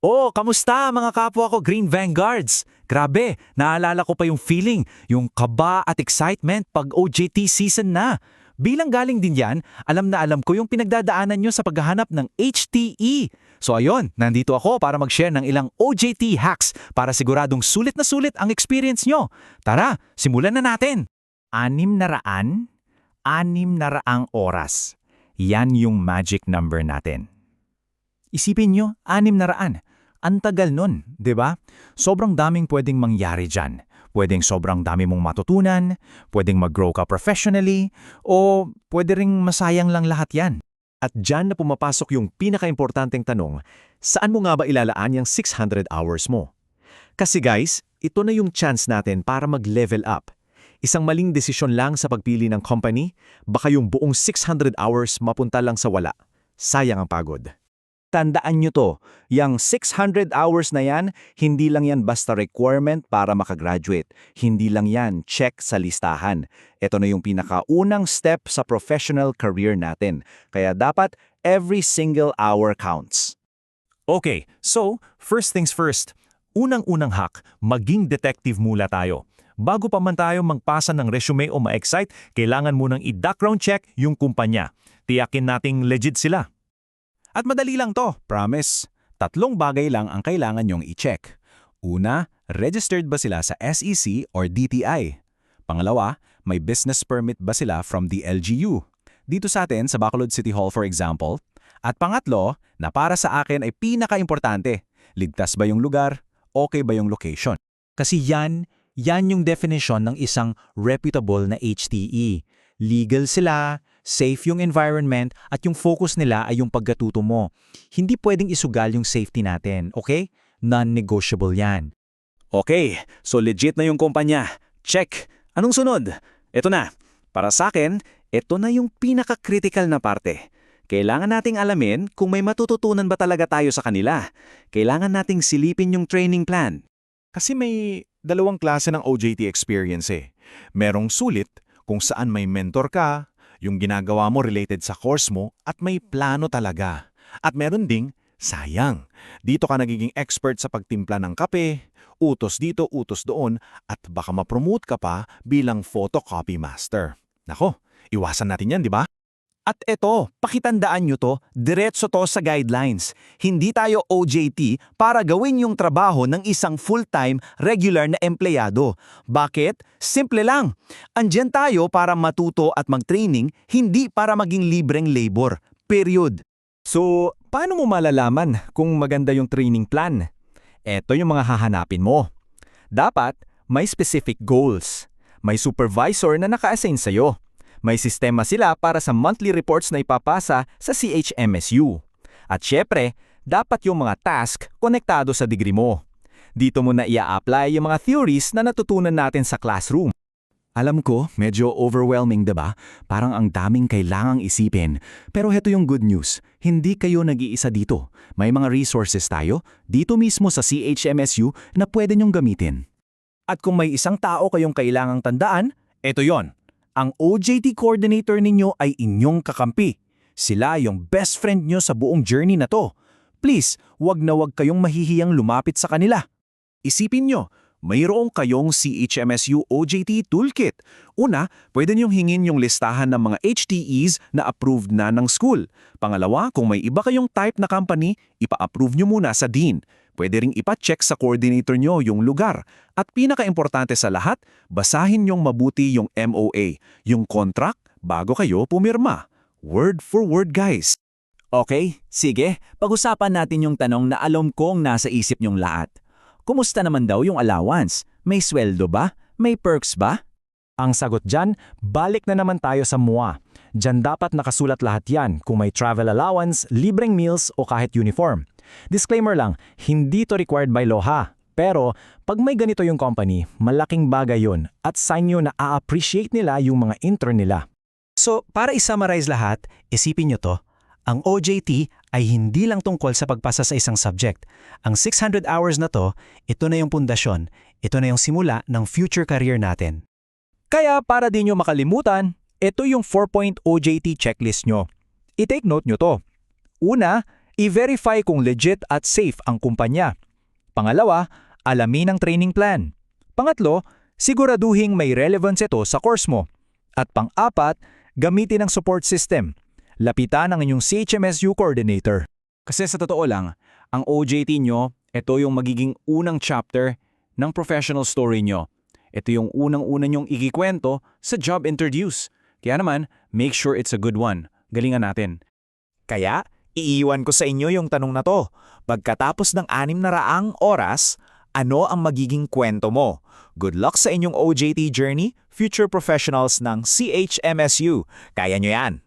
Oh, kamusta mga kapwa ko Green Vanguards? Grabe, naalala ko pa yung feeling, yung kaba at excitement pag OJT season na. Bilang galing din yan, alam na alam ko yung pinagdadaanan nyo sa paghahanap ng HTE. So ayun, nandito ako para mag-share ng ilang OJT hacks para siguradong sulit na sulit ang experience nyo. Tara, simulan na natin! 600? 600 oras. Yan yung magic number natin. Isipin nyo, 600. Ang tagal nun, di ba? Sobrang daming pwedeng mangyari dyan. Pwedeng sobrang dami mong matutunan, pwedeng mag-grow ka professionally, o pwede ring masayang lang lahat yan. At dyan na pumapasok yung pinaka-importanteng tanong, saan mo nga ba ilalaan yung 600 hours mo? Kasi guys, ito na yung chance natin para mag-level up. Isang maling desisyon lang sa pagpili ng company, baka yung buong 600 hours mapunta lang sa wala. Sayang ang pagod. Tandaan nyo to, yung 600 hours na yan, hindi lang yan basta requirement para makagraduate. Hindi lang yan check sa listahan. Ito na yung pinakaunang step sa professional career natin. Kaya dapat every single hour counts. Okay, so first things first. Unang-unang hack, maging detective mula tayo. Bago pa man tayo magpasa ng resume o ma-excite, kailangan munang i-background check yung kumpanya. Tiyakin nating legit sila. At madali lang to, promise. 3 bagay lang ang kailangan nyong i-check. Una, registered ba sila sa SEC or DTI? Pangalawa, may business permit ba sila from the LGU? Dito sa atin, sa Bacolod City Hall for example. At pangatlo, na para sa akin ay pinaka-importante, ligtas ba yung lugar, okay ba yung location? Kasi yan yung definition ng isang reputable na HTE. Legal sila, safe yung environment, at yung focus nila ay yung pagkatuto mo. Hindi pwedeng isugal yung safety natin, okay? Non-negotiable yan. Okay, so legit na yung kumpanya. Check. Anong sunod? Ito na. Para sa akin, ito na yung pinaka-critical na parte. Kailangan nating alamin kung may matututunan ba talaga tayo sa kanila. Kailangan nating silipin yung training plan. Kasi may dalawang klase ng OJT experience eh. Merong sulit kung saan may mentor ka, yung ginagawa mo related sa course mo at may plano talaga. At meron ding sayang. Dito ka nagiging expert sa pagtimpla ng kape, utos dito, utos doon, at baka ma-promote ka pa bilang photocopy master. Nako, iwasan natin yan, di ba? At eto, pakitandaan nyo to, diretso to sa guidelines. Hindi tayo OJT para gawin yung trabaho ng isang full-time, regular na empleyado. Bakit? Simple lang. Andyan tayo para matuto at mag-training, hindi para maging libreng labor. Period. So, paano mo malalaman kung maganda yung training plan? Eto yung mga hahanapin mo. Dapat may specific goals. May supervisor na naka-assign sa'yo. May sistema sila para sa monthly reports na ipapasa sa CHMSU. At syempre, dapat yung mga task konektado sa degree mo. Dito mo na i-apply yung mga theories na natutunan natin sa classroom. Alam ko, medyo overwhelming, diba? Parang ang daming kailangang isipin. Pero heto yung good news, hindi kayo nag-iisa dito. May mga resources tayo, dito mismo sa CHMSU na pwede nyong gamitin. At kung may isang tao kayong kailangang tandaan, eto yon. Ang OJT coordinator ninyo ay inyong kakampi. Sila yung best friend nyo sa buong journey na to. Please, wag na wag kayong mahihiyang lumapit sa kanila. Isipin nyo, mayroong kayong CHMSU OJT Toolkit. Una, pwede nyong hingin yung listahan ng mga HTEs na approved na ng school. Pangalawa, kung may iba kayong type na company, ipa-approve nyo muna sa Dean. Pwede ring ipa-check sa coordinator nyo yung lugar. At pinaka-importante sa lahat, basahin nyong mabuti yung MOA, yung contract, bago kayo pumirma. Word for word, guys. Okay, sige. Pag-usapan natin yung tanong na alam kong nasa isip nyong lahat. Kumusta naman daw yung allowance? May sweldo ba? May perks ba? Ang sagot dyan, balik na naman tayo sa MOA. Dyan dapat nakasulat lahat yan kung may travel allowance, libreng meals o kahit uniform. Disclaimer lang, hindi to required by law ha. Pero pag may ganito yung company, malaking bagay yun at sign nyo na a-appreciate nila yung mga intern nila. So, para i-summarize lahat, isipin nyo to, ang OJT ay hindi lang tungkol sa pagpasa sa isang subject. Ang 600 hours na to, ito na yung pundasyon, ito na yung simula ng future career natin. Kaya para di nyo makalimutan, ito yung 4-point OJT checklist nyo. I-take note nyo to. Una, I-verify kung legit at safe ang kumpanya. Pangalawa, alamin ang training plan. Pangatlo, siguraduhing may relevance ito sa course mo. At pang-apat, gamitin ang support system. Lapitan ang inyong CHMSU coordinator. Kasi sa totoo lang, ang OJT nyo, ito yung magiging unang chapter ng professional story nyo. Ito yung unang-una nyong ikikwento sa job interviews. Kaya naman, make sure it's a good one. Galingan natin. Kaya, iiwan ko sa inyo yung tanong na to. Pagkatapos ng 600 oras, ano ang magiging kwento mo? Good luck sa inyong OJT journey, future professionals ng CHMSU. Kaya nyo yan!